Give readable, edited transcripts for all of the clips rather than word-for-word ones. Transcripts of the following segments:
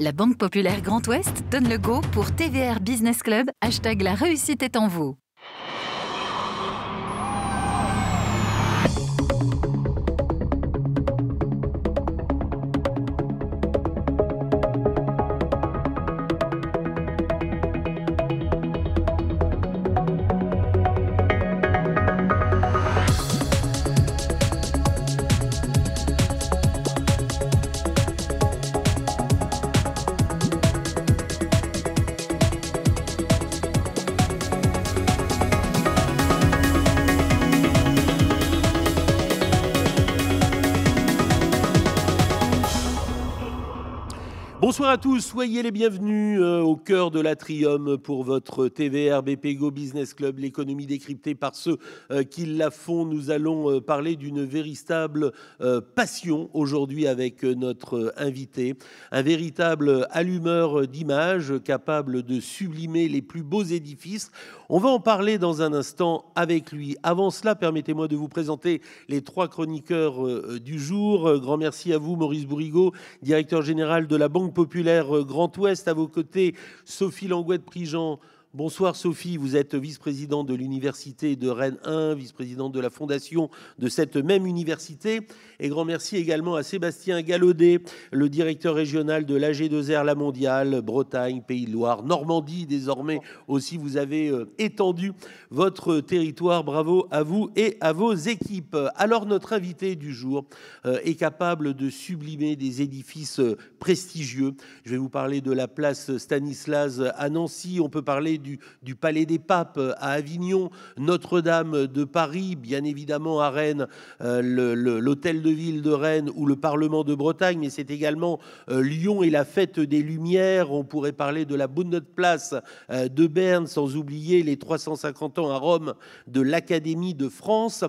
La Banque Populaire Grand Ouest donne le go pour TVR Business Club, hashtag la réussite est en vous. Bonsoir à tous, soyez les bienvenus au cœur de l'Atrium pour votre TVR BP Go Business Club, l'économie décryptée par ceux qui la font. Nous allons parler d'une véritable passion aujourd'hui avec notre invité, un véritable allumeur d'images capable de sublimer les plus beaux édifices. On va en parler dans un instant avec lui. Avant cela, permettez-moi de vous présenter les trois chroniqueurs du jour. Grand merci à vous, Maurice Bourrigaud, directeur général de la Banque Populaire Grand Ouest. À vos côtés, Sophie Langouette-Prigent. Bonsoir Sophie, vous êtes vice-présidente de l'Université de Rennes 1, vice-présidente de la fondation de cette même université. Et grand merci également à Sébastien Gallaudet, le directeur régional de l'AG2R La Mondiale, Bretagne, Pays de Loire, Normandie désormais aussi. Vous avez étendu votre territoire. Bravo à vous et à vos équipes. Alors notre invité du jour est capable de sublimer des édifices prestigieux. Je vais vous parler de la place Stanislas à Nancy. On peut parler du Palais des Papes à Avignon, Notre-Dame de Paris, bien évidemment à Rennes, l'Hôtel de Ville de Rennes ou le Parlement de Bretagne, mais c'est également Lyon et la fête des Lumières. On pourrait parler de la Bundesplatz de Berne, sans oublier les 350 ans à Rome de l'Académie de France.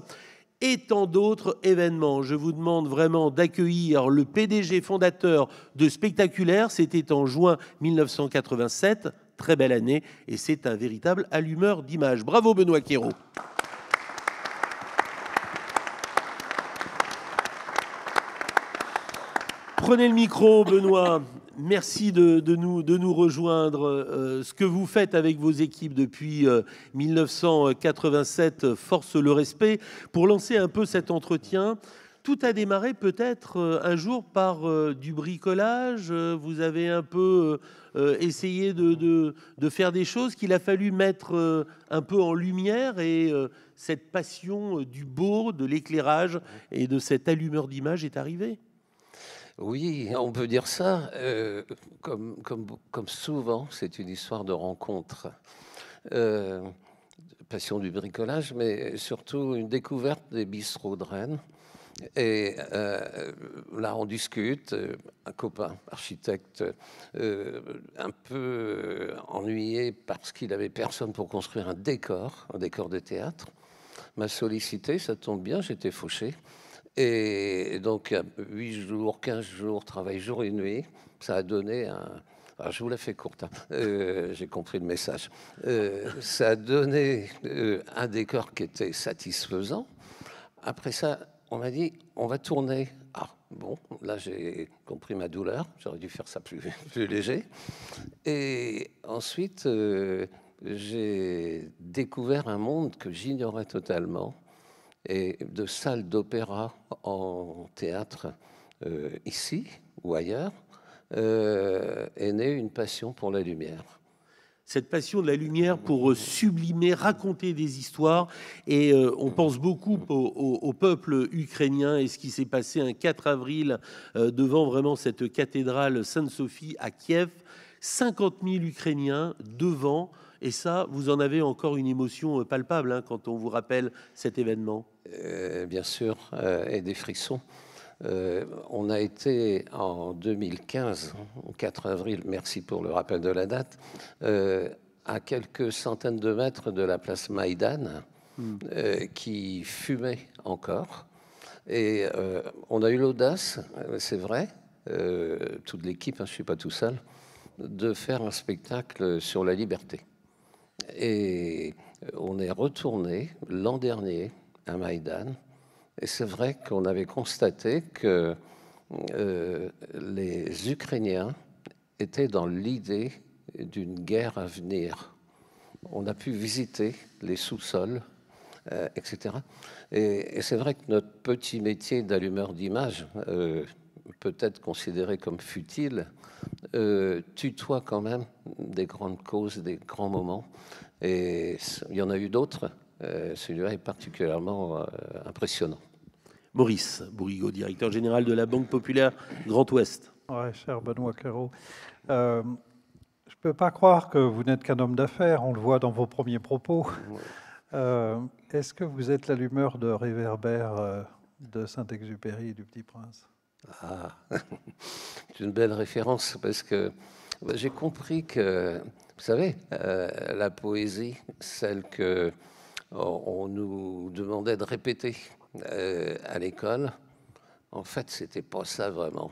Et tant d'autres événements. Je vous demande vraiment d'accueillir le PDG fondateur de Spectaculaire. C'était en juin 1987. Très belle année. Et c'est un véritable allumeur d'images. Bravo Benoît Quérault. Prenez le micro, Benoît. Merci de nous rejoindre. Ce que vous faites avec vos équipes depuis 1987 force le respect. Pour lancer un peu cet entretien, tout a démarré peut-être un jour par du bricolage. Vous avez un peu essayé de faire des choses qu'il a fallu mettre un peu en lumière et cette passion du beau, de l'éclairage et de cet allumeur d'images est arrivée. Oui, on peut dire ça. Comme souvent, c'est une histoire de rencontre. Passion du bricolage, mais surtout une découverte des bistrots de Rennes. Et là, on discute. Un copain architecte un peu ennuyé parce qu'il n'avait personne pour construire un décor de théâtre, m'a sollicité. Ça tombe bien, j'étais fauché. Et donc, 8 jours, 15 jours, travail jour et nuit, ça a donné un... Alors, je vous la fais courte, hein. J'ai compris le message. Ça a donné un décor qui était satisfaisant. Après ça, on m'a dit, on va tourner. Ah, bon, là, j'ai compris ma douleur. J'aurais dû faire ça plus léger. Et ensuite, j'ai découvert un monde que j'ignorais totalement. Et de salles d'opéra en théâtre, ici ou ailleurs, est née une passion pour la lumière. Cette passion de la lumière pour sublimer, raconter des histoires. Et on pense beaucoup au peuple ukrainien et ce qui s'est passé un 4 avril devant vraiment cette cathédrale Sainte-Sophie à Kiev. 50 000 Ukrainiens devant. Et ça, vous en avez encore une émotion palpable quand on vous rappelle cet événement. Bien sûr, et des frissons. On a été en 2015, au 4 avril, merci pour le rappel de la date, à quelques centaines de mètres de la place Maïdan, qui fumait encore. Et on a eu l'audace, c'est vrai, toute l'équipe, je ne suis pas tout seul, de faire un spectacle sur la liberté. Et on est retourné l'an dernier à Maïdan. Et c'est vrai qu'on avait constaté que les Ukrainiens était dans l'idée d'une guerre à venir. On a pu visiter les sous-sols, etc. Et c'est vrai que notre petit métier d'allumeur d'images, peut-être considéré comme futile, tutoie quand même des grandes causes, des grands moments. Et il y en a eu d'autres. Celui-là est particulièrement impressionnant. Maurice Bourrigaud, directeur général de la Banque Populaire Grand Ouest. Oui, cher Benoît Cœurot. Je ne peux pas croire que vous n'êtes qu'un homme d'affaires, on le voit dans vos premiers propos. Est-ce que vous êtes l'allumeur de réverbères de Saint-Exupéry et du Petit Prince? Ah, c'est une belle référence parce que j'ai compris que, vous savez, la poésie, celle que on nous demandait de répéter à l'école, en fait, c'était pas ça vraiment.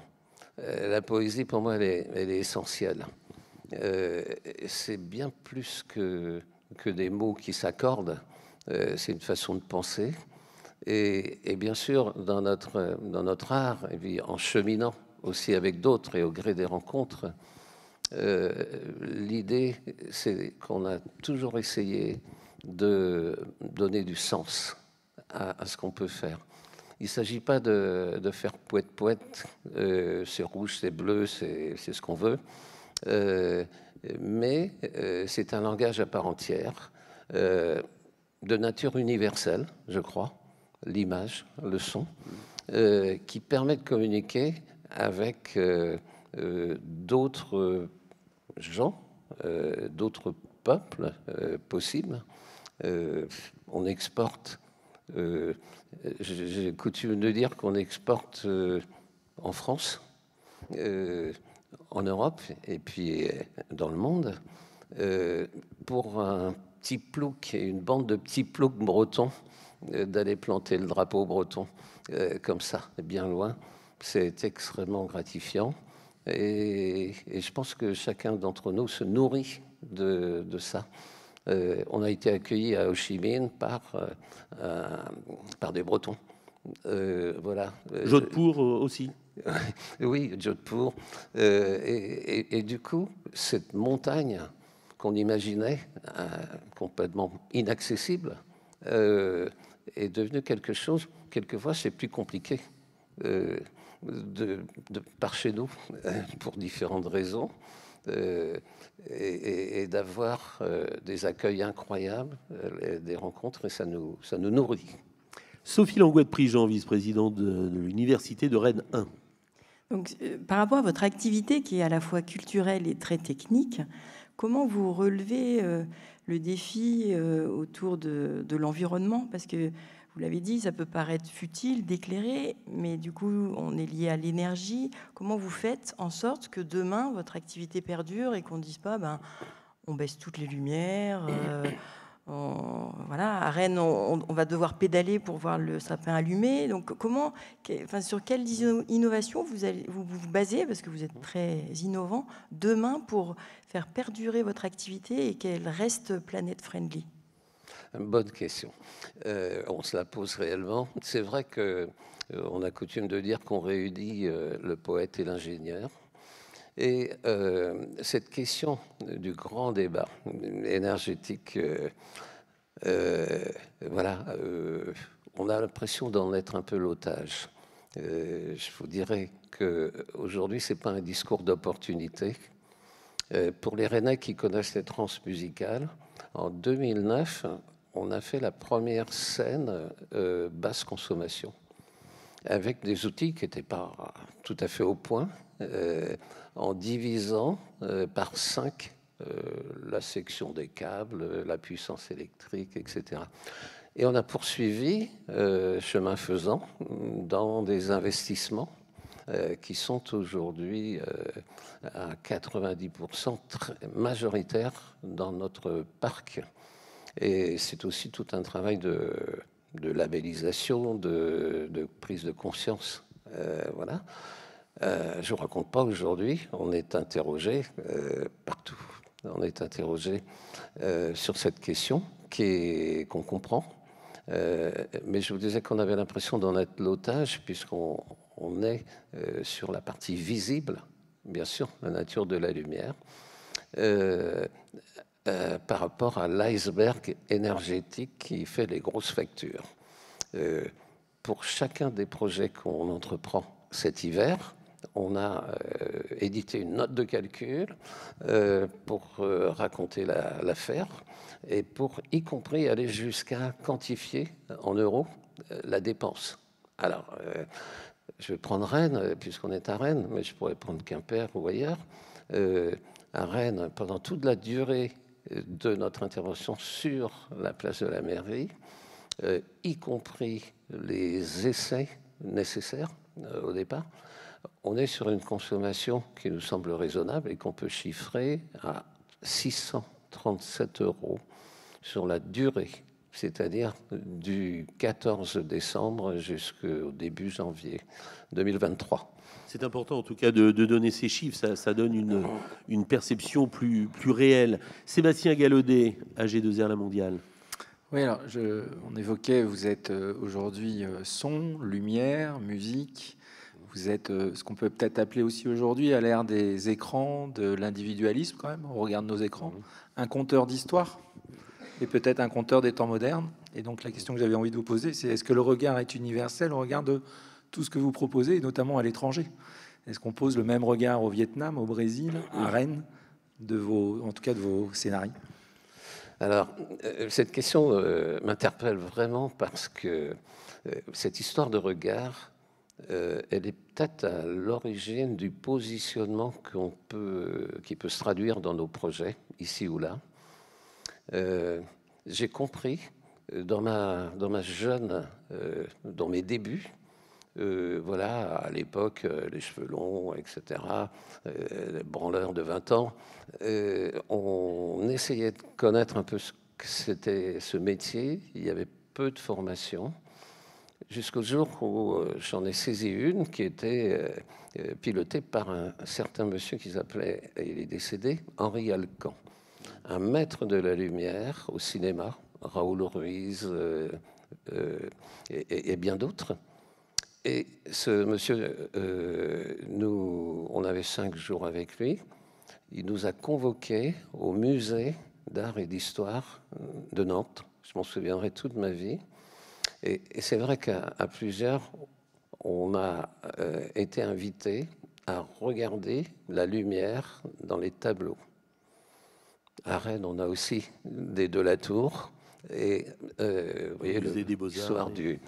La poésie, pour moi, elle est essentielle. C'est bien plus que des mots qui s'accordent. C'est une façon de penser. Et bien sûr, dans notre art, et puis en cheminant aussi avec d'autres et au gré des rencontres, l'idée, c'est qu'on a toujours essayé de donner du sens à ce qu'on peut faire. Il ne s'agit pas de faire poète-poète, c'est rouge, c'est bleu, c'est ce qu'on veut, mais c'est un langage à part entière, de nature universelle, je crois, l'image, le son, qui permet de communiquer avec d'autres gens, d'autres peuples possibles. On exporte, j'ai coutume de dire qu'on exporte en France, en Europe et puis dans le monde, pour un petit plouc et une bande de petits ploucs bretons, d'aller planter le drapeau breton comme ça, bien loin. C'est extrêmement gratifiant et je pense que chacun d'entre nous se nourrit de ça. On a été accueillis à Ho Chi Minh par des Bretons. Voilà. Jodhpur aussi. Oui, Jodhpur. Et du coup, cette montagne qu'on imaginait complètement inaccessible est devenue quelque chose, quelquefois c'est plus compliqué par chez nous, pour différentes raisons, et d'avoir des accueils incroyables, des rencontres, et ça nous nourrit. Sophie Langouette-Prigent, vice-présidente de l'Université de Rennes 1. Donc, par rapport à votre activité qui est à la fois culturelle et très technique, comment vous relevez le défi autour de l'environnement? Parce que, vous l'avez dit, ça peut paraître futile d'éclairer, mais du coup, on est lié à l'énergie. Comment vous faites en sorte que demain, votre activité perdure et qu'on ne dise pas, on baisse toutes les lumières voilà, à Rennes, on va devoir pédaler pour voir le sapin allumé. Donc, sur quelles innovations vous vous basez, parce que vous êtes très innovant, demain pour faire perdurer votre activité et qu'elle reste planète friendly? Bonne question. On se la pose réellement. C'est vrai qu'on a coutume de dire qu'on réunit le poète et l'ingénieur. Et cette question du grand débat énergétique, voilà, on a l'impression d'en être un peu l'otage. Je vous dirais qu'aujourd'hui, ce n'est pas un discours d'opportunité. Pour les Rennais qui connaissent les transmusicales, en 2009, on a fait la première scène basse consommation, avec des outils qui n'étaient pas tout à fait au point, en divisant par 5 la section des câbles, la puissance électrique, etc. Et on a poursuivi, chemin faisant, dans des investissements qui sont aujourd'hui à 90% majoritaires dans notre parc. Et c'est aussi tout un travail de labellisation, de prise de conscience. Voilà. Je ne vous raconte pas aujourd'hui, on est interrogé partout. On est interrogé sur cette question qu'on comprend. Mais je vous disais qu'on avait l'impression d'en être l'otage, puisqu'on est sur la partie visible bien sûr, la nature de la lumière, par rapport à l'iceberg énergétique qui fait les grosses factures. Pour chacun des projets qu'on entreprend cet hiver, on a édité une note de calcul pour raconter l'affaire et pour y compris aller jusqu'à quantifier en euros la dépense. Alors, je vais prendre Rennes, puisqu'on est à Rennes, mais je pourrais prendre Quimper ou ailleurs. À Rennes, pendant toute la durée de notre intervention sur la place de la mairie, y compris les essais nécessaires au départ, on est sur une consommation qui nous semble raisonnable et qu'on peut chiffrer à 637 € sur la durée, c'est-à-dire du 14 décembre jusqu'au début janvier 2023. C'est important en tout cas de donner ces chiffres, ça donne une perception plus réelle. Sébastien Gallaudet, AG2R La Mondiale. Oui, alors on évoquait, vous êtes aujourd'hui son, lumière, musique. Vous êtes ce qu'on peut peut-être appeler aussi aujourd'hui à l'ère des écrans, de l'individualisme quand même. On regarde nos écrans. Un conteur d'histoire et peut-être un conteur des temps modernes. Et donc la question que j'avais envie de vous poser, c'est est-ce que le regard est universel au regard de tout ce que vous proposez, et notamment à l'étranger? Est-ce qu'on pose le même regard au Vietnam, au Brésil, à Rennes, en tout cas de vos scénarios? Alors, cette question m'interpelle vraiment parce que cette histoire de regard, elle est peut-être à l'origine du positionnement qui peut se traduire dans nos projets, ici ou là. J'ai compris dans mes débuts, voilà, à l'époque, les cheveux longs, etc., les branleurs de 20 ans, on essayait de connaître un peu ce que c'était ce métier. Il y avait peu de formation, jusqu'au jour où j'en ai saisi une qui était pilotée par un certain monsieur qui s'appelait, il est décédé, Henri Alcan, un maître de la lumière au cinéma, Raoul Ruiz et bien d'autres. Et ce monsieur, on avait 5 jours avec lui. Il nous a convoqués au musée d'art et d'histoire de Nantes. Je m'en souviendrai toute ma vie. Et c'est vrai qu'à plusieurs, on a été invités à regarder la lumière dans les tableaux. À Rennes, on a aussi des Delatour. Et vous voyez l'histoire du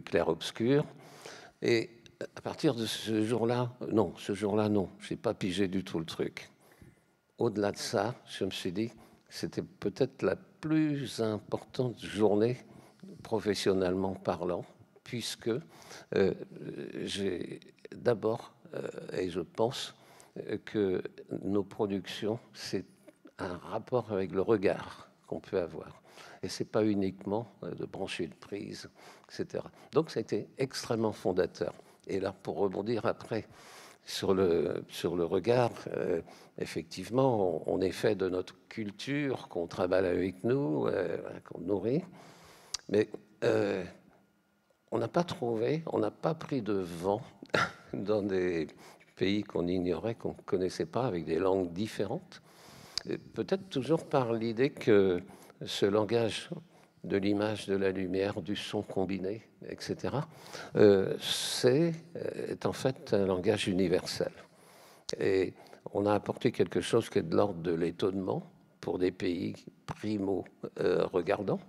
clair-obscur. Et à partir de ce jour-là, non, j'ai pas pigé du tout le truc. Au-delà de ça, je me suis dit que c'était peut-être la plus importante journée professionnellement parlant, puisque j'ai d'abord, et je pense que nos productions, c'est un rapport avec le regard qu'on peut avoir. Et ce n'est pas uniquement de brancher une prise, etc. Donc ça a été extrêmement fondateur. Et là, pour rebondir après sur le regard, effectivement, on est fait de notre culture qu'on travaille avec nous, qu'on nourrit. Mais on n'a pas pris de vent dans des pays qu'on ignorait, qu'on ne connaissait pas, avec des langues différentes. Peut-être toujours par l'idée que ce langage de l'image, de la lumière, du son combiné, etc., est en fait un langage universel. Et on a apporté quelque chose qui est de l'ordre de l'étonnement pour des pays primo-regardants.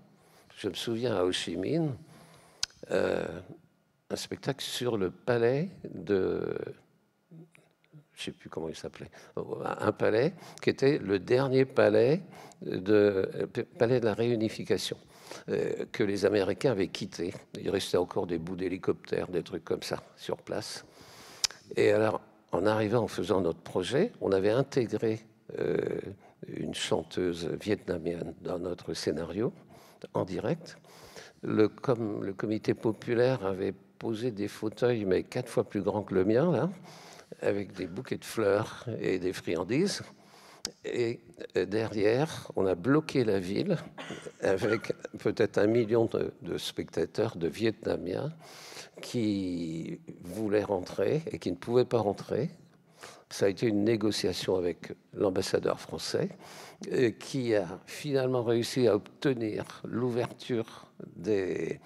Je me souviens à Ho Chi Minh, un spectacle sur le palais de... je ne sais plus comment il s'appelait, un palais qui était le dernier palais de la réunification que les Américains avaient quitté. Il restait encore des bouts d'hélicoptères, des trucs comme ça sur place. Et alors, en arrivant, en faisant notre projet, on avait intégré une chanteuse vietnamienne dans notre scénario, en direct. Le comité populaire avait posé des fauteuils, mais 4 fois plus grands que le mien, là, avec des bouquets de fleurs et des friandises. Et derrière, on a bloqué la ville avec peut-être 1 million de spectateurs, de Vietnamiens, qui voulaient rentrer et qui ne pouvaient pas rentrer. ça a été une négociation avec l'ambassadeur français qui a finalement réussi à obtenir l'ouverture des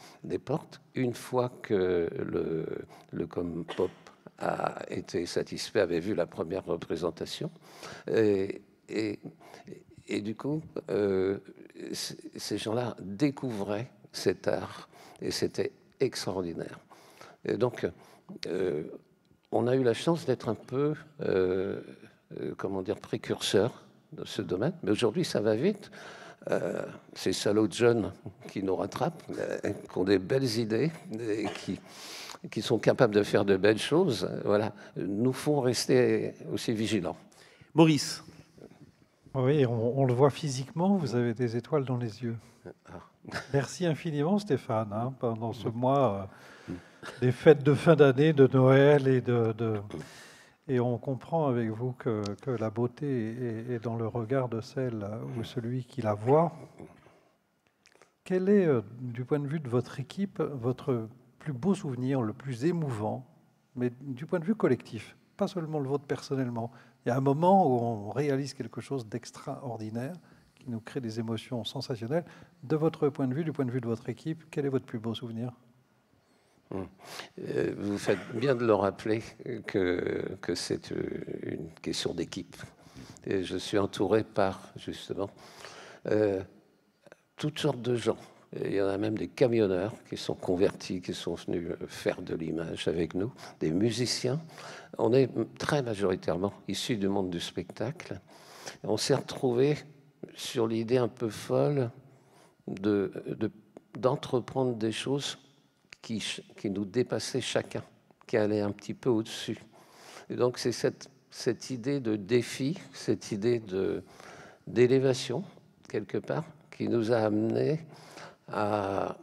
portes une fois que le Compop a été satisfait, avait vu la première représentation. Et du coup, ces gens-là découvraient cet art et c'était extraordinaire. Et donc, on a eu la chance d'être un peu, comment dire, précurseur de ce domaine. Mais aujourd'hui, ça va vite. Ces salauds de jeunes qui nous rattrapent, qui ont des belles idées, et qui sont capables de faire de belles choses, voilà, nous font rester aussi vigilants. Maurice. Oui, on le voit physiquement, vous avez des étoiles dans les yeux. Merci infiniment Stéphane, hein, pendant ce mois des fêtes de fin d'année, de Noël et on comprend avec vous que la beauté est dans le regard de celle ou celui qui la voit. Quel est, du point de vue de votre équipe, votre plus beau souvenir, le plus émouvant, mais du point de vue collectif, pas seulement le vôtre personnellement? Il y a un moment où on réalise quelque chose d'extraordinaire qui nous crée des émotions sensationnelles. De votre point de vue, du point de vue de votre équipe, quel est votre plus beau souvenir? Vous faites bien de le rappeler que c'est une question d'équipe. Et je suis entouré par, justement, toutes sortes de gens. Il y en a même des camionneurs qui sont convertis, qui sont venus faire de l'image avec nous, des musiciens. On est très majoritairement issus du monde du spectacle. On s'est retrouvés sur l'idée un peu folle d'entreprendre des choses qui nous dépassaient chacun, qui allaient un petit peu au-dessus. Et donc c'est cette idée de défi, cette idée d'élévation, quelque part, qui nous a amenés à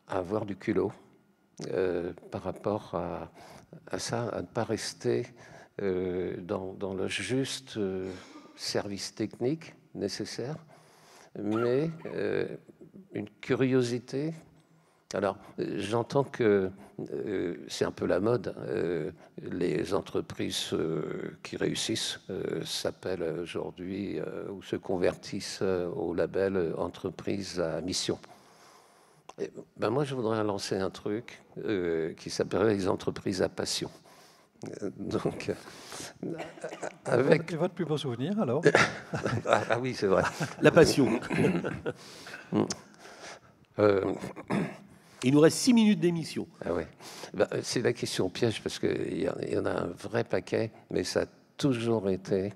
avoir du culot par rapport à ça, à ne pas rester dans le juste service technique nécessaire, mais une curiosité. Alors, j'entends que c'est un peu la mode. Les entreprises qui réussissent s'appellent aujourd'hui ou se convertissent au label entreprise à mission. Et, ben moi, je voudrais lancer un truc qui s'appellerait les entreprises à passion. Donc, avec... Et votre plus beau souvenir, alors? Ah oui, c'est vrai. La passion. Il nous reste 6 minutes d'émission. Ah ouais. Ben, c'est la question piège parce qu'il y en a un vrai paquet, mais ça a toujours été...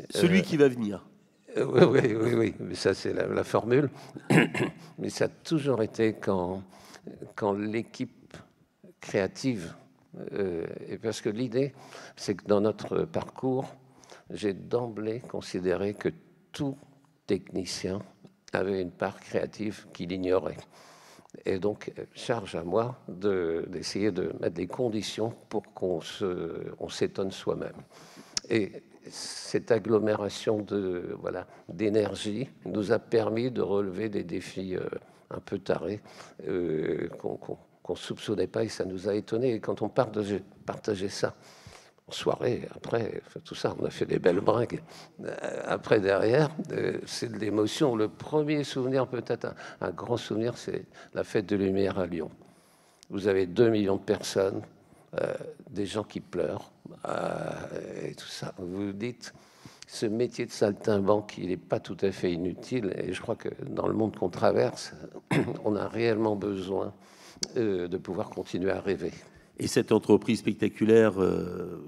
Celui qui va venir. Oui, mais ça c'est la formule. Mais ça a toujours été quand l'équipe créative... et parce que l'idée, c'est que dans notre parcours, j'ai d'emblée considéré que tout technicien avait une part créative qu'il ignorait. Et donc, charge à moi d'essayer de mettre des conditions pour qu'on s'étonne soi-même. Et cette agglomération d'énergie nous a permis de relever des défis un peu tarés qu'on ne soupçonnait pas et ça nous a étonnés. Et quand on partageait ça en soirée, après, tout ça, on a fait des belles bringues. Après, derrière, c'est de l'émotion. Le premier souvenir, peut-être un grand souvenir, c'est la fête de Lumière à Lyon. Vous avez 2 millions de personnes, des gens qui pleurent, et tout ça. Vous vous dites, ce métier de saltimbanque, il n'est pas tout à fait inutile. Et je crois que dans le monde qu'on traverse, on a réellement besoin de pouvoir continuer à rêver. Et cette entreprise spectaculaire,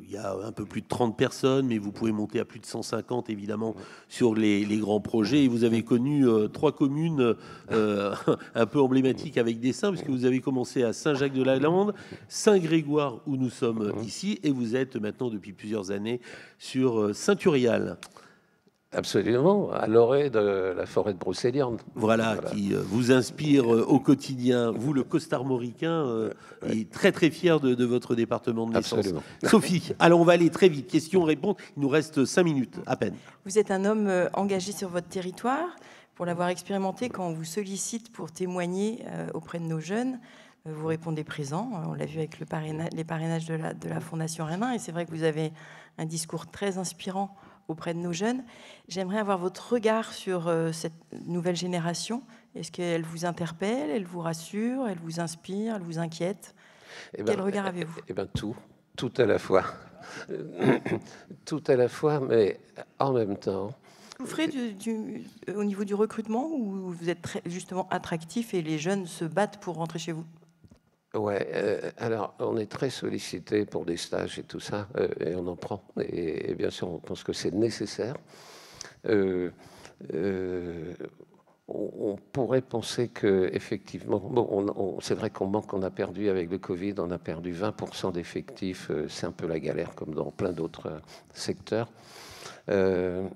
il y a un peu plus de 30 personnes, mais vous pouvez monter à plus de 150, évidemment, sur les grands projets. Et vous avez connu 3 communes un peu emblématiques avec des saints, puisque vous avez commencé à Saint-Jacques-de-la-Lande, Saint-Grégoire, où nous sommes ici, et vous êtes maintenant, depuis plusieurs années, sur Saint-Urial. Absolument, à l'orée de la forêt de Brocéliande. Voilà, qui vous inspire au quotidien. Vous, le costarmoricain, est très très fier de votre département de naissance. Absolument. Sophie, alors on va aller très vite. Question-réponse, il nous reste 5 minutes à peine. Vous êtes un homme engagé sur votre territoire. Pour l'avoir expérimenté, quand on vous sollicite pour témoigner auprès de nos jeunes, Vous répondez présent. On l'a vu avec les parrainages de la Fondation Rénin. Et c'est vrai que vous avez un discours très inspirant auprès de nos jeunes. J'aimerais avoir votre regard sur cette nouvelle génération. Est-ce qu'elle vous interpelle, elle vous rassure, elle vous inspire, elle vous inquiète? Quel regard avez-vous? Tout à la fois. Tout à la fois, mais en même temps. Vous ferez au niveau du recrutement, où vous êtes justement attractif et les jeunes se battent pour rentrer chez vous? Ouais, alors on est très sollicité pour des stages et tout ça, et on en prend. Et bien sûr, on pense que c'est nécessaire. On pourrait penser que effectivement, bon, c'est vrai qu'on a perdu avec le Covid, on a perdu 20% d'effectifs. C'est un peu la galère, comme dans plein d'autres secteurs. Le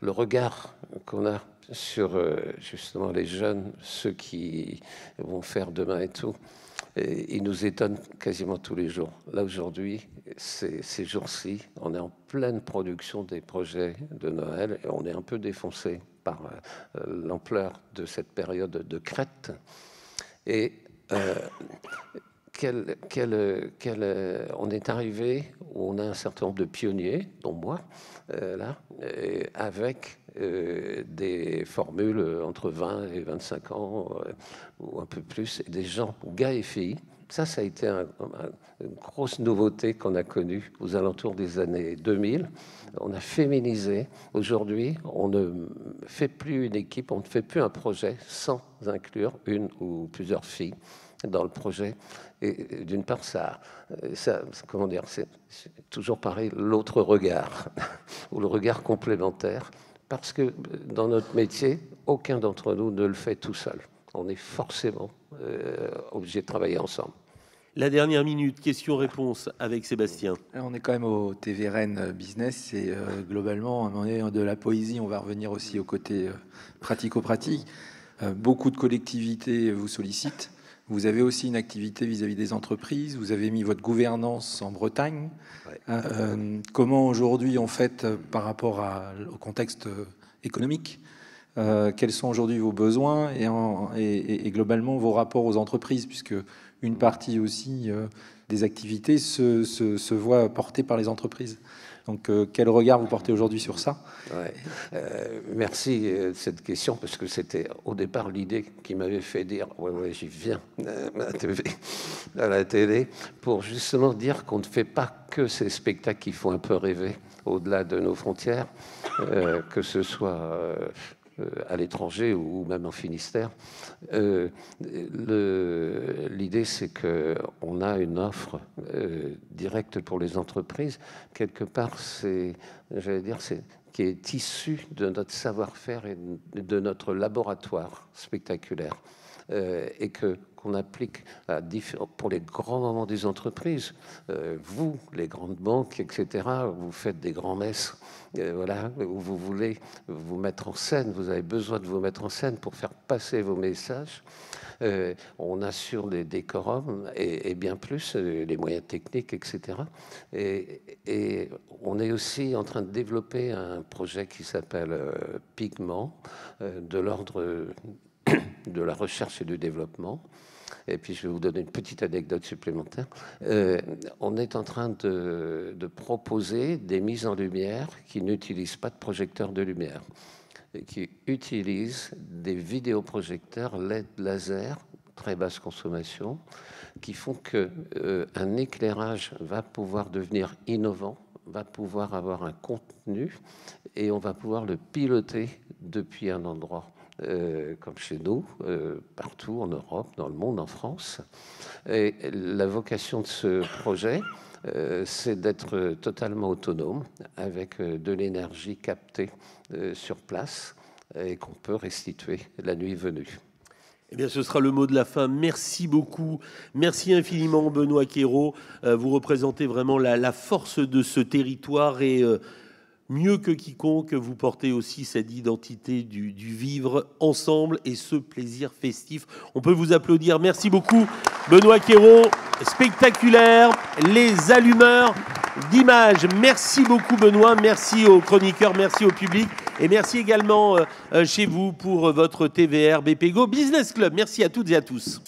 regard qu'on a sur justement les jeunes, ceux qui vont faire demain et tout, il nous étonne quasiment tous les jours. Là, aujourd'hui, ces jours-ci, on est en pleine production des projets de Noël et on est un peu défoncé par l'ampleur de cette période de crête. Et on est arrivé où on a un certain nombre de pionniers, dont moi, là, avec des formules entre 20 et 25 ans, ou un peu plus, et des gens, gars et filles. Ça a été une grosse nouveauté qu'on a connue aux alentours des années 2000. On a féminisé. Aujourd'hui, on ne fait plus une équipe, on ne fait plus un projet sans inclure une ou plusieurs filles dans le projet. Et d'une part, comment dire, c'est toujours pareil, l'autre regard, ou le regard complémentaire, parce que dans notre métier, aucun d'entre nous ne le fait tout seul. On est forcément obligé de travailler ensemble. La dernière minute, question-réponse avec Sébastien. Alors, on est quand même au TVRN Business et globalement, on est de la poésie, on va revenir aussi au côté pratico-pratique. Beaucoup de collectivités vous sollicitent. Vous avez aussi une activité vis-à-vis des entreprises. Vous avez mis votre gouvernance en Bretagne. Ouais. Comment aujourd'hui on fait par rapport au contexte économique? Quels sont aujourd'hui vos besoins et globalement vos rapports aux entreprises, puisque une partie aussi des activités se voit portée par les entreprises. Donc, quel regard vous portez aujourd'hui sur ça? Ouais. Merci de cette question, parce que c'était au départ l'idée qui m'avait fait dire « ouais, j'y viens à la télé », pour justement dire qu'on ne fait pas que ces spectacles qui font un peu rêver au-delà de nos frontières, que ce soit à l'étranger ou même en Finistère. L'idée, c'est qu'on a une offre directe pour les entreprises. Quelque part, qui est issue de notre savoir-faire et de notre laboratoire spectaculaire. Et qu'on applique pour les grands moments des entreprises. Vous, les grandes banques, etc., vous faites des grands-messes, voilà, où vous voulez vous mettre en scène, vous avez besoin de vous mettre en scène pour faire passer vos messages. On assure des décorums et bien plus, les moyens techniques, etc. Et on est aussi en train de développer un projet qui s'appelle Pigment, de l'ordre de la recherche et du développement. Et puis, je vais vous donner une petite anecdote supplémentaire. On est en train de proposer des mises en lumière qui n'utilisent pas de projecteurs de lumière, et qui utilisent des vidéoprojecteurs LED laser, très basse consommation, qui font qu'un éclairage va pouvoir devenir innovant, va pouvoir avoir un contenu, et on va pouvoir le piloter depuis un endroit. Comme chez nous, partout en Europe, dans le monde, en France. Et la vocation de ce projet, c'est d'être totalement autonome, avec de l'énergie captée sur place et qu'on peut restituer la nuit venue. Eh bien, ce sera le mot de la fin. Merci beaucoup. Merci infiniment, Benoît Quérault. Vous représentez vraiment la force de ce territoire et mieux que quiconque, vous portez aussi cette identité du vivre ensemble et ce plaisir festif. On peut vous applaudir. Merci beaucoup, Benoît Quérault. Spectaculaire, les allumeurs d'images. Merci beaucoup, Benoît. Merci aux chroniqueurs, merci au public. Et merci également chez vous pour votre TVR BP Go Business Club. Merci à toutes et à tous.